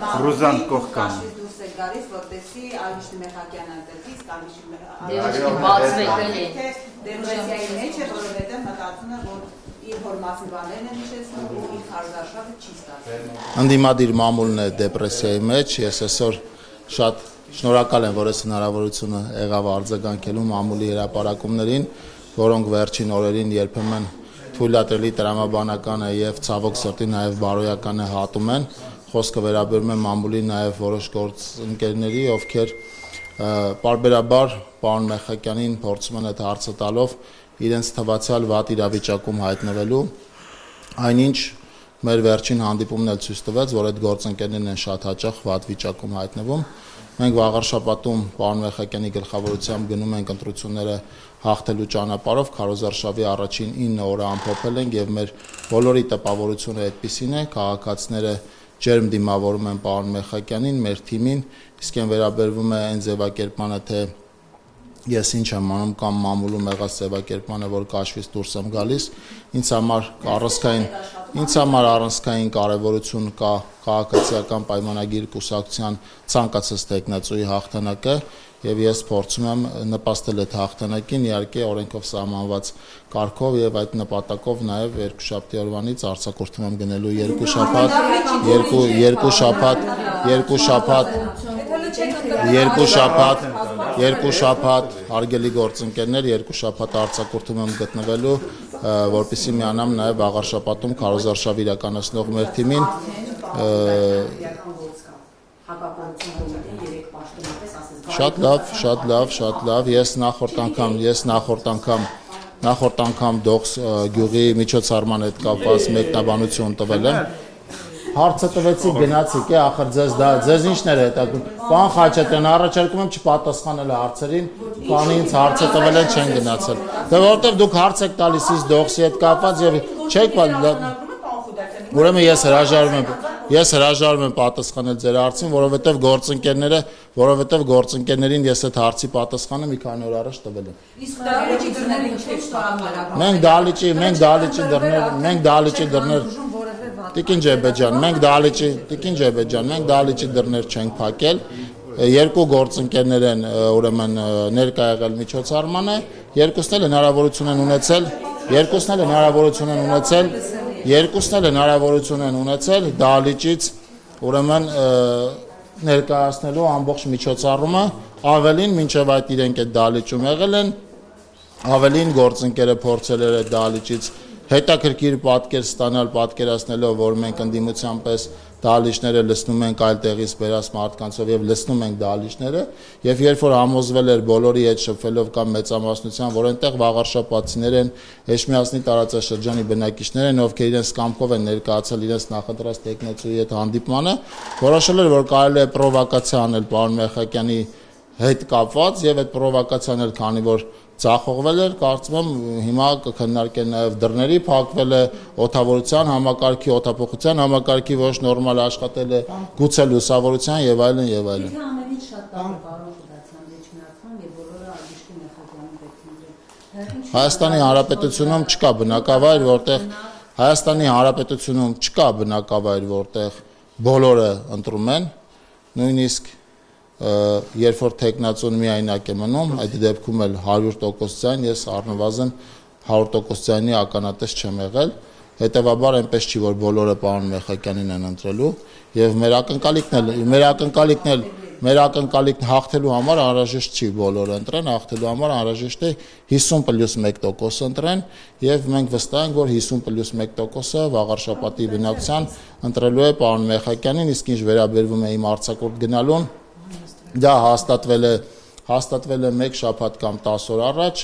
Ռուզան կողքան։ Դուրս է գալիս, որտեսի Ալիշնի Մեխակյանը դեպից Ալիշնի դեպրեսիայի մեջ է, որովհետև մտածում է, որ իր հոր մասին բաներն են հիշեցնում ու իր քարոզարշավը չի ստացվում։ Ընդդիմադիր մամուլն է դեպրեսիայի մեջ, ես այսօր շատ շնորհակալ եմ, որ այս հնարավորությունը եղավ արձագանքելու մամուլի հրապարակումներին, որոնք վերջին օրերին երբեմն թույլատրելի տրամաբանական է եւ ցավոք սրտի նաեւ բարոյական է հատում են։ Խոսքը վերաբերում է մամուլի նաեւ որոշ գործընկերների, ովքեր պարբերաբար պարոն Մեխակյանին փորձում են այդ հարցը տալով իրենց թվացial վատ իրավիճակում հայտնվելու, այնինչ մեր վերջին հանդիպումն էլ ցույց տվեց, որ այդ գործընկերներն են շատ հաճախ վատ վիճակում հայտնվում։ Մենք վաղար շաբաթում պարոն Մեխակյանի գլխավորությամբ գնում ենք ընտրությունները հաղթելու ճանապարհով, քարոզարշավի առաջին 9 օրը ամփոփել ենք եւ մեր բոլորի տպավորությունը այդպիսին է, քաղաքացիները ջերմ դիմավորում են պարոն Մեխակյանին, մեր թիմին, իսկ այն վերաբերվում է այն ձևակերպմանը, թե ես ինչ եմ անում կամ մամուլում եղած ձևակերպմանը, որ կաշվից դուրս եմ գալիս, ինձ համար առանցքային կարևորություն կա քաղաքացիական պայմանագիր կուսակցության ցանկացած տեխնացուի հաղթանակը եւ ես փորձում եմ նպաստել այդ հաղթանակին, իհարկե օրենքով սահմանված կարգով եւ այդ նպատակով նաեւ երկուշաբթի օրվանից արձակուրդում եմ գնելու երկու շաբաթ հարգելի գործընկերներ, երկու շաբաթ արձակուրդում եմ գտնվելու, որպեսզի միանամ նաեւ վաղար շաբաթում քարոզարշավ իրականացնող մեր թիմին Շատ լավ, ես նախորդ անգամ Դողս գյուղի միջոցառման հետ կապված մեկնաբանություն տվել եմ։ Հարցը տվեցի գնացիք է, ախր ձեզ ինչն էր հետաքրքրում։ Պարոն Խաչատրյան, առաջարկում եմ չպատասխանել հարցերին, քանի ինձ հարցը տվել են չեն գնացել։ Դե որովհետև դուք հարց եք տալիս իս Դողսի հետ կապված եւ չեք Ուրեմն ես հրաժարվում եմ պատասխանել ձեր հարցին, որովհետև գործընկերներին ես այդ հարցի պատասխանը մի քանի օր առաջ տվել եմ։ Իսկ դալիճի դռները ինչու՞ ստորագրում։ Մենք դալիճի դռներ Տիկին Ջեբեջան, մենք դալիճի դռներ չենք փակել։ Երկու գործընկերներ են ուրեմն ներկա եղել միջոցառմանը, երկուսն էլ հնարավորություն են ունեցել դալիճից ուրեմն ներկայացնելու ամբողջ միջոցառումը, ավելին մինչև այդ իրենք այդ դալիճում եղել են, ավելին գործընկերը փորձել էր այդ դալիճից հետաքրքիր պատկեր ստանալ, պատկերացնելով, որ մենք ընդդիմության պես դալիճները լցնում ենք այլ տեղից բերած մարդկանցով եւ լցնում ենք դալիճները, եւ երբ որ համոզվել էր բոլորի հետ շփվելով կամ մեծամասնության, որ այնտեղ վաղարշապացիներ են, Էջմիածնի տարածաշրջանի բնակիչներ են, ովքեր իրենց կամքով են ներկայացել իրենց նախընտրած տեխնացուի հետ հանդիպմանը, որոշել էր, որ կարելի է պրովոկացիա անել պարոն Մեխակյանի հետ կապված եւ այդ պրովոկացիան էլ քանի որ Ծախողվել էր, կարծում եմ հիմա կքննարկեն նաև դռների փակվելը, օդավորության համակարգի, օդափոխության համակարգի ոչ նորմալ աշխատել է, գուցե լուսավորության եւ այլն եւ այլն։ Եթե ամենից շատ բան կարող դարձան Էջմիածնում եւ բոլորը Ալիշնի Մեխակյանի պետք է։ Հայաստանի Հանրապետությունում չկա բնակավայր, որտեղ բոլորը ընտրում են, նույնիսկ երբ որ տեխնացուն միայնակ է մնում, այդ դեպքում էլ 100% ձայն, ես առնվազն 100% ձայնի ականատես չեմ եղել, հետևաբար այնպես չի, որ բոլորը պարոն Մեխակյանին են ընտրելու եւ մեր ակնկալիքն հաղթելու համար անհրաժեշտ չի բոլորը ընտրեն, հաղթելու համար անհրաժեշտ է 50+1% ընտրեն եւ մենք վստահ ենք, որ 50+1%-ը վաղարշապատի բնակության ընտրելու է պարոն Մեխակյանին, իսկ ինչ վերաբերվում է իմ արձակուրդ գնալուն Դա հաստատվել է 1 շաբաթ կամ 10 օր առաջ,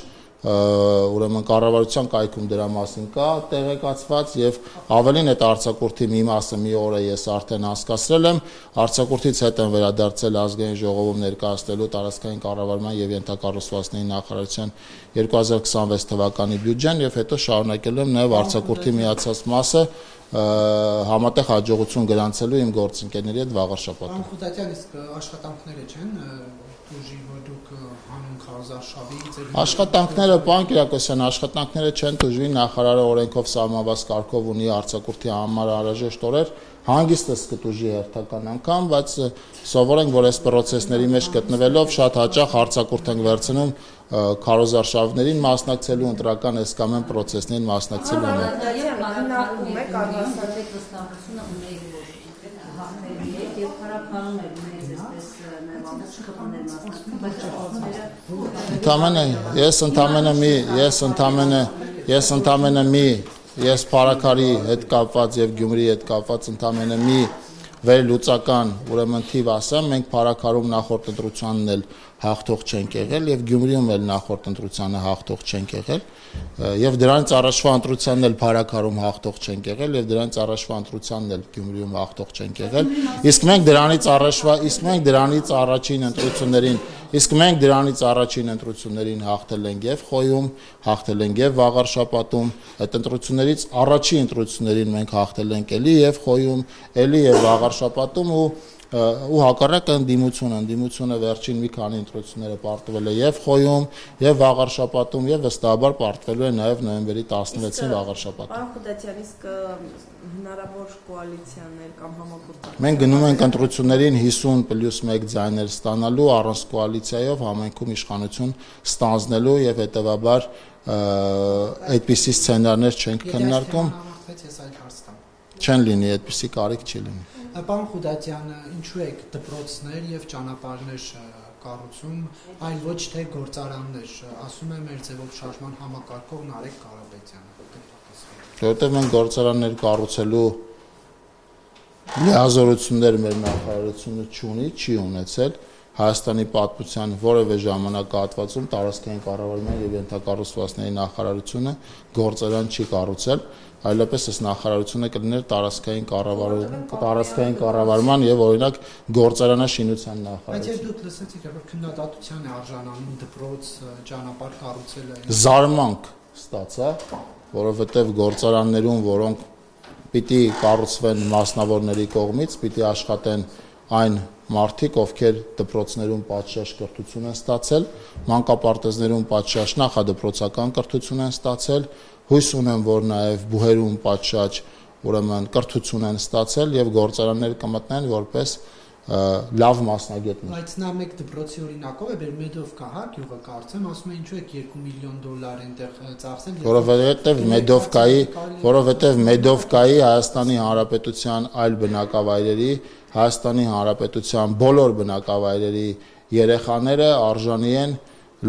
ուրեմն կառավարության կայքում դրա մասին կա տեղեկացված եւ ավելին այդ արձակուրդի մի մասը մի օրը ես արդեն հասկացրել եմ, արձակուրդից հետ եմ վերադարձել ազգային ժողովում ներկայացնելու տարածքային կառավարման եւ ենթակառուցվածքների նախարարության 2026 թվականի բյուջեն եւ հետո շարունակելու եմ նաեւ արձակուրդի միացած մասը համատեղ հաջողություն գրանցելու իմ գործընկերների հետ վաղար շաբաթում։ Պարոն Խուդատյան, իսկ աշխատանքները չեն դուժի, որ դուք հանում քարոզարշավի Աշխատանքները, պարոն Կիրակոսյան, աշխատանքները չեն դուժի, նախարարը օրենքով սահմանված կարգով ունի արձակուրդի համար անհրաժեշտ օրեր, հանգիստս կտուժի հերթական անգամ, բայց սովորենք, որ այս պրոցեսների մեջ գտնվելով շատ հաճախ արձակուրդ ենք վերցնում քարոզարշավներին մասնակցելու, ընտրական այս կամ այն պրոցեսներին մասնակցելու Ես Փարաքարի հետ կապված եւ Գյումրիի հետ կապված ընդամենը մի վերլուծական ուրեմն թիվ ասեմ, մենք Փարաքարում նախորդ ընտրությանն էլ հաղթող չենք եղել եւ Գյումրիում էլ նախորդ ընտրությանը հաղթող չենք եղել եւ դրանից առաջվա ընտրությանն էլ Փարաքարում հաղթող չենք եղել եւ դրանից առաջվա ընտրությանն էլ Գյումրիում հաղթող չենք եղել իսկ մենք դրանից առաջին ընտրություններին հաղթել ենք եւ Խոյում, հաղթել ենք եւ Վաղարշապատում, այդ ընտրություններից առաջի ընտրություններին մենք հաղթել ենք էլի եւ Խոյում, էլի եւ Վաղարշապատում ու հակառակը ընդդիմությունը վերջին մի քանի ընտրությունները պարտվել է եւ Խոյում, եւ Վաղարշապատում եւ վստահաբար պարտվելու է նաեւ նոյեմբերի 16-ին Վաղարշապատում։ Պարոն Խուդատյան, իսկ հնարավոր կոալիցիաներ կամ համագործակցություն։ Մենք գնում ենք ընտրություններին 50+1 ձայներ ստանալու առանց կոալիցիայով համայնքում իշխանություն ստանձնելու եւ հետեւաբար այդպիսի սցենարներ չենք քննարկում։ Չեն լինի, այդպիսի կարիք չի լինի։ Պարոն Խուդատյան, ինչու եք դպրոցներ եւ ճանապարհներ կառուցում, այլ ոչ թե գործարաններ, ասում է մեր ձևով շարժման համակարգող Նարեկ Կարապետյանը։ Որտեղ մենք գործարաններ կառուցելու լիազորություններ մեր նախարարությունը չի ունեցել Հայաստանի պատմության որևէ ժամանակահատվածում տարածքային կառավարման եւ ենթակառուցվածքների նախարարությունը գործարան չի կառուցել, այլապես այս նախարարությունը կլիներ տարածքային կառավարման եւ օրինակ գործարանաշինության նախարարություն։ Բայց ես դուք լսեցիք, որ քննադատության է արժանանում դպրոց ճանապարհ կառուցելը։ Զարմանք ստացա, որովհետեւ գործարաններում, որոնք պիտի կառուցվեն մասնավորների կողմից, պիտի աշխատեն այն մարդիկ, ովքեր դպրոցներում պատշաճ կրթություն են ստացել, մանկապարտեզներում պատշաճ նախադպրոցական կրթություն են ստացել, հույս ունեմ, որ նաև բուհերում պատշաճ ուրեմն կրթություն են ստացել եւ գործարաններ կմտնեն որպես լավ մասնագետներ։ Բայց նա մեկ դպրոցի օրինակով է, բեր Մեդովկա, հա, գյուղը կարծեմ, ասում է ինչու եք $2 միլիոն այնտեղ ծախսել։ Որովհետեւ Մեդովկայի Հայաստանի Հանրապետության այլ բնակավայրերի, Հայաստանի Հանրապետության բոլոր բնակավայրերի երեխաները արժանի են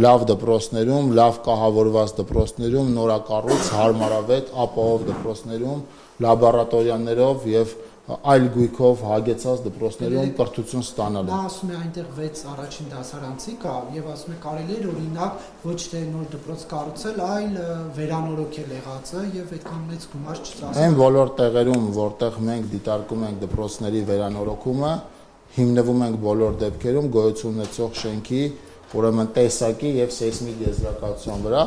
լավ դպրոցներում, լավ կահավորված դպրոցներում, նորակառույց, հարմարավետ, ապահով դպրոցներում, լաբորատորիաներով եւ այլ գույքով հագեցած դպրոցներում կրթություն ստանալու։ Նա ասում է այնտեղ 6 առաջին դասարանցի կա եւ ասում է կարելի է օրինակ ոչ թե նոր դպրոց կառուցել, այլ վերանորոգել եղածը եւ այդքան մեծ գումար չծախսել։ Այն բոլոր տեղերում, որտեղ մենք դիտարկում ենք դպրոցների վերանորոգումը, հիմնվում ենք բոլոր դեպքերում գոյություն ունեցող շենքի ուրեմն տեսակի եւ սեյսմիկ եզրակացության վրա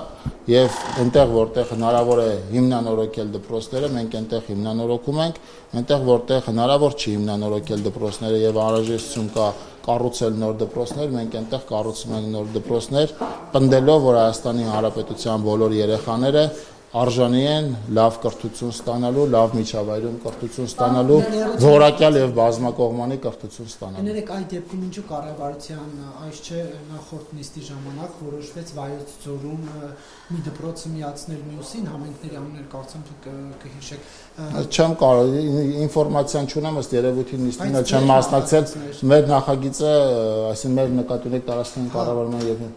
եւ այնտեղ որտեղ հնարավոր է հիմնանորոգել դպրոցները մենք այնտեղ հիմնանորոգում ենք այնտեղ որտեղ հնարավոր չի հիմնանորոգել դպրոցները եւ անհրաժեշտություն կա կառուցել նոր դպրոցներ մենք այնտեղ կառուցում ենք նոր դպրոցներ պնդելով որ Հայաստանի Հանրապետության բոլոր երեխաները արժանի են լավ կրթություն ստանալու, լավ միջավայրում կրթություն ստանալու, որակյալ եւ բազմակողմանի կրթություն ստանալու։ Ներեք այդ դեպքում ինչու կառավարության այս չէ նախորդ նիստի ժամանակ որոշվեց Վայոց ձորում մի դպրոցը միացնել մյուսին, համայնքների անուններ կարծեմ կհիշեք։ Չեմ կարող ինֆորմացիան չունեմ, ըստ երևույթին նիստին չեմ մասնակցել։ Մեր նախագիծը, այսինքն մեր նկատի ունենք տարածքային կառավարման եւ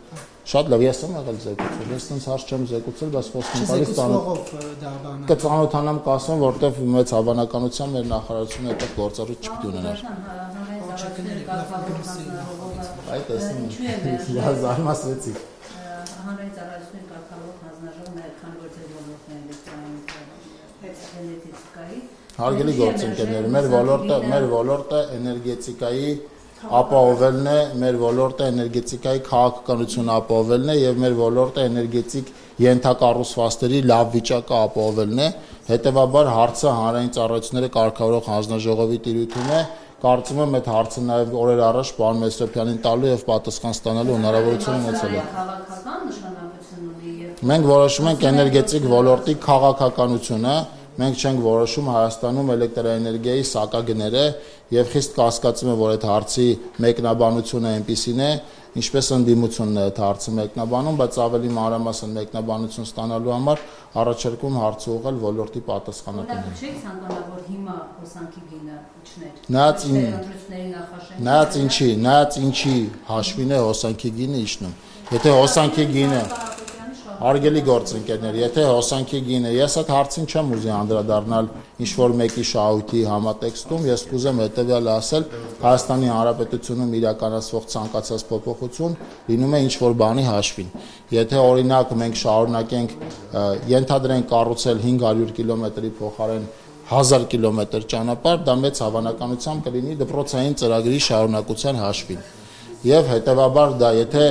Շատ լավ, ես եմ եղել զեկուցել, ես տենց հարց չեմ զեկուցել, բայց խոսքն տալիս կծանոթանամ կասեմ, որտեվ մեծ հավանականությամբ մեր նախարարությունը այդտեղ գործառույթ չպիտի ունենար։ Այդ տեսնում զարմացրեցիք։ Հանրային ծառայությունների կարգավորող հանձնաժողովն այդքան գործեր ոլորտներն էներգետիկայի։ Հարգելի գործընկերներ, մեր ոլորտը էներգետիկայի ապահովելն է, մեր ոլորտը էներգետիկայի քաղաքականությունը ապահովելն է եւ մեր ոլորտը էներգետիկ ենթակառուցվածքների լավ վիճակը ապահովելն է, հետեւաբար հարցը հանրային ծառայությունները կարգավորող հանձնաժողովի տիրույթում է, կարծում եմ այդ հարցը նաեւ օրեր առաջ պարոն Մեսրոպյանին տալու եւ պատասխան ստանալու հնարավորություն ունեցել է։ Քաղաքական նշանակություն ունի եւ Մենք որոշում ենք էներգետիկ ոլորտի քաղաքականությունը մենք չենք որոշում Հայաստանում էլեկտրաէներգիայի սակագները եւ խիստ կասկածում եմ, որ այդ հարցի մեկնաբանությունը այնպեսին է, ինչպես ընդդիմությունն է այդ հարցը մեկնաբանում, բայց ավելի մանրամասն մեկնաբանություն ստանալու համար առաջարկում հարցը ուղղել ոլորտի պատասխանատուներին։ Չէ՞ ցանկանալ, որ հիմա հոսանքի գինը իջներ։ Նայած ինչի հաշվին է հոսանքի գինը իջնում։ Եթե հոսանքի գինը Հարգելի գործընկերներ, եթե հոսանքի գինը, ես այդ հարցին չեմ ուզի անդրադառնալ ինչ-որ մեկի շահույթի համատեքստում, ես կուզեմ հետևյալը ասել, Հայաստանի Հանրապետությունում իրականացվող ցանկացած փոփոխություն լինում է ինչ-որ բանի հաշվին։ Եթե օրինակ մենք շարունակենք ենթադրենք կառուցել 500 կիլոմետրի փոխարեն 1000 կիլոմետր ճանապարհ, դա մեծ հավանականությամբ կլինի դպրոցային ծրագրի շարունակության հաշվին։ Եվ հետևաբար դա եթե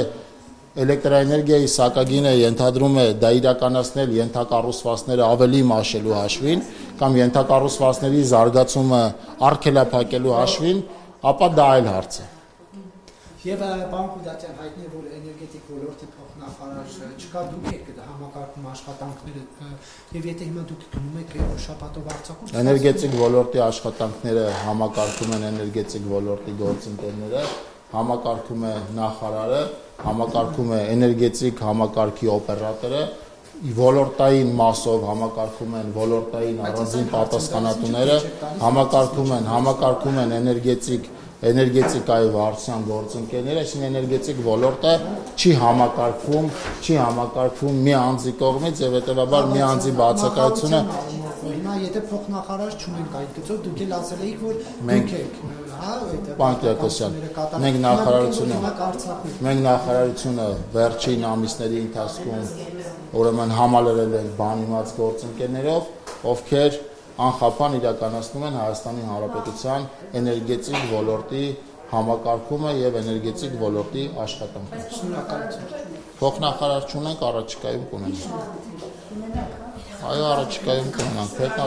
էլեկտրաէներգիայի սակագինը ենթադրում է դա իրականացնել ենթակառուցվածքները ավելի մաշելու հաշվին կամ ենթակառուցվածքների զարգացումը արգելափակելու հաշվին, ապա դա այլ հարց է։ Եվ պարոն Խուդատյան հայտնի է, որ էներգետիկ ոլորտի փոխնախարար չկա, դուք եք համակարգում աշխատանքները եւ եթե հիմա դուք գնում եք շաբաթով Արցախում էներգետիկ ոլորտի աշխատանքները համակարգում են էներգետիկ ոլորտի գործընկերները, համակարգում է նախարարը, համակարգում է էներգետիկ համակարգի օպերատորը, ոլորտային մասով համակարգում են ոլորտային առանձին պատասխանատուները, համակարգում են էներգետիկայի վարչության գործընկերները, այսինքն էներգետիկ ոլորտը չի համակարգվում մի անձի կողմից եւ հետեւաբար մի անձի բացակայությունը հիմա եթե փոխնախարար չունենք այդ գծով դուք էլ ասել եք որ դուք եք մենք նախարարությունը վերջին ամիսների ընթացքում ուրեմն համալրել ենք բանիմաց գործընկերներով, ովքեր անխափան իրականացնում են Հայաստանի Հանրապետության էներգետիկ ոլորտի համակարգումը եւ էներգետիկ ոլորտի աշխատանքը։ Շնորհակալություն։ Փոխնախարար չունենք, առաջիկայում կունենանք։ Այո, առաջիկայում կունենանք, պետք է